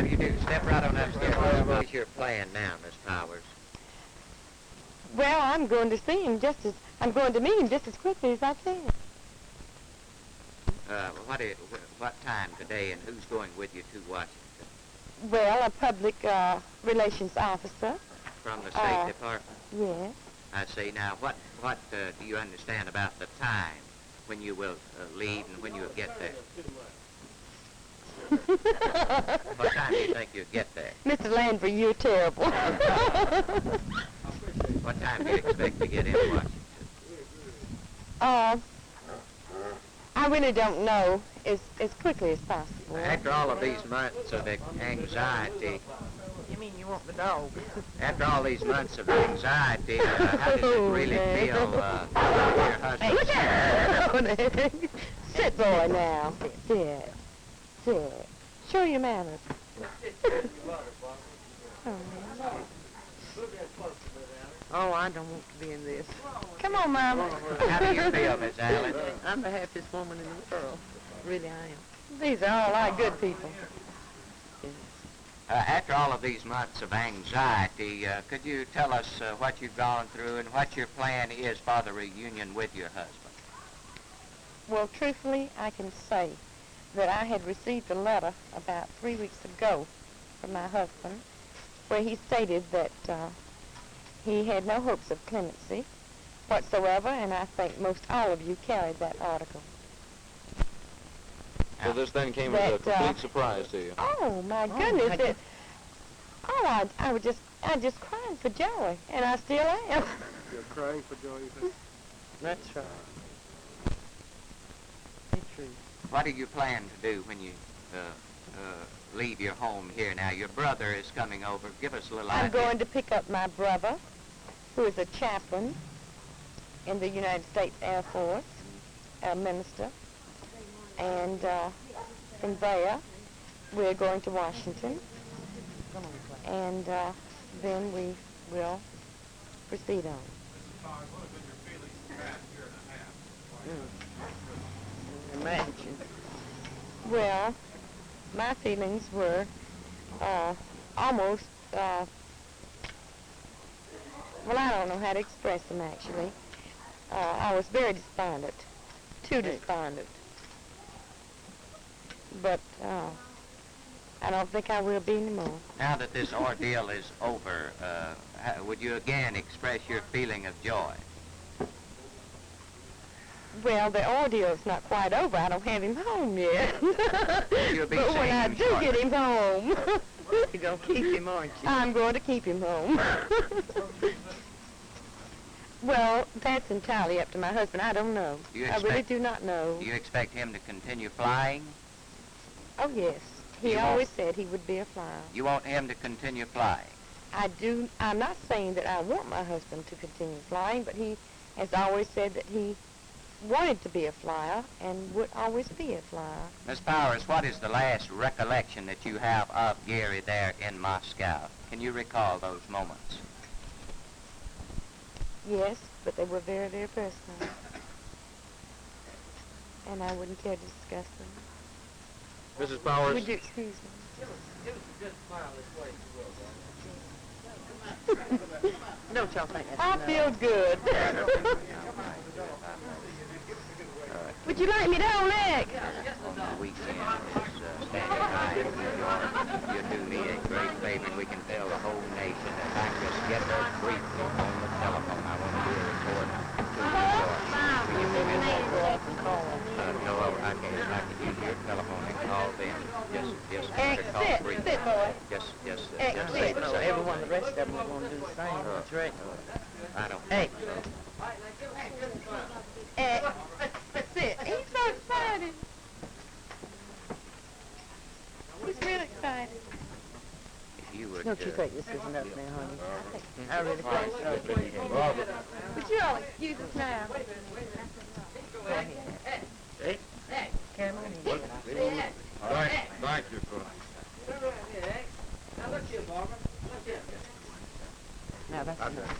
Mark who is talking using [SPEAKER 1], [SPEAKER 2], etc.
[SPEAKER 1] How do you do? Step right on upstairs. What's your plan now, Miss Powers?
[SPEAKER 2] Well, I'm going to see him I'm going to meet him just as quickly as I can.
[SPEAKER 1] What time today, and who's going with you to Washington?
[SPEAKER 2] Well, a public relations officer.
[SPEAKER 1] From the State Department?
[SPEAKER 2] Yes.
[SPEAKER 1] I see. Now, what do you understand about the time when you will leave and when you'll get there? What time do you think you'll get there?
[SPEAKER 2] Mr. Landry, you're terrible.
[SPEAKER 1] What time do you expect to get in Washington?
[SPEAKER 2] I really don't know. As quickly as possible.
[SPEAKER 1] After all of these months of anxiety...
[SPEAKER 3] You mean you want the dog?
[SPEAKER 1] After all these months of anxiety, how does it really feel, your husband?
[SPEAKER 2] Hey, sit, boy, now. Sit. Sit. Show your manners.
[SPEAKER 3] Oh, I don't want to be in this.
[SPEAKER 2] Come on, Mama.
[SPEAKER 1] How do you feel, Miss Allen?
[SPEAKER 3] I'm the happiest woman in the world. Really, I am.
[SPEAKER 2] These are all our good people.
[SPEAKER 1] After all of these months of anxiety, could you tell us what you've gone through and what your plan is for the reunion with your husband?
[SPEAKER 2] Well, truthfully, I can say that I had received a letter about 3 weeks ago from my husband where he stated that he had no hopes of clemency whatsoever, and I think most all of you carried that article.
[SPEAKER 4] So this then came as a complete surprise to you.
[SPEAKER 2] Oh, my goodness. I just crying for joy, and I still am.
[SPEAKER 5] You're crying for joy, you think?
[SPEAKER 3] That's right. It's true.
[SPEAKER 1] What do you plan to do when you leave your home here now? Your brother is coming over. Give us a little idea.
[SPEAKER 2] I'm going to pick up my brother, who is a chaplain in the United States Air Force, a minister. And from there, we're going to Washington. And then we will proceed on.
[SPEAKER 3] Imagine.
[SPEAKER 2] Well, my feelings were almost, well, I don't know how to express them, actually. I was very despondent, too despondent. But I don't think I will be anymore.
[SPEAKER 1] Now that this ordeal is over, would you again express your feeling of joy?
[SPEAKER 2] Well, the ordeal's not quite over. I don't have him home yet.
[SPEAKER 1] You'll be
[SPEAKER 2] but when
[SPEAKER 1] seeing
[SPEAKER 2] I
[SPEAKER 1] him
[SPEAKER 2] do
[SPEAKER 1] shortly.
[SPEAKER 2] get him home,
[SPEAKER 3] You're going to keep him, aren't you?
[SPEAKER 2] I'm going to keep him home. Well, that's entirely up to my husband. I don't know. I really do not know.
[SPEAKER 1] Do you expect him to continue flying?
[SPEAKER 2] Oh, yes. He
[SPEAKER 1] You
[SPEAKER 2] always said he would be a flyer.
[SPEAKER 1] You want him to continue flying?
[SPEAKER 2] I do. I'm not saying that I want my husband to continue flying, but he has always said that he wanted to be a flyer and would always be a flyer.
[SPEAKER 1] Miss Powers, what is the last recollection that you have of Gary there in Moscow? Can you recall those moments?
[SPEAKER 2] Yes, but they were very, very personal. And I wouldn't care to discuss them.
[SPEAKER 4] Mrs. Powers,
[SPEAKER 2] Would you excuse me?
[SPEAKER 3] Don't y'all think that's
[SPEAKER 2] I
[SPEAKER 3] enough?
[SPEAKER 2] feel good. Would you like me down, Nick?
[SPEAKER 1] On the weekend is standing by in New York. You do me a great favor, and we can tell the whole nation if I can just get her briefly on the telephone. I want to do a report to New York. Will you give me a call? No, I can use your telephone and call them. Just call briefly.
[SPEAKER 2] Sit, boy.
[SPEAKER 1] Just
[SPEAKER 3] Say so everyone, the rest of them are going to do the same. That's right.
[SPEAKER 1] I don't.
[SPEAKER 3] Hey.
[SPEAKER 2] Sit. He's so excited. He's real excited.
[SPEAKER 1] If you would.
[SPEAKER 3] Don't you think this is enough now, honey? I really think so.
[SPEAKER 2] Would you all excuse us now?
[SPEAKER 3] Go ahead. Come on in.
[SPEAKER 5] Thank you for
[SPEAKER 3] Now that's enough.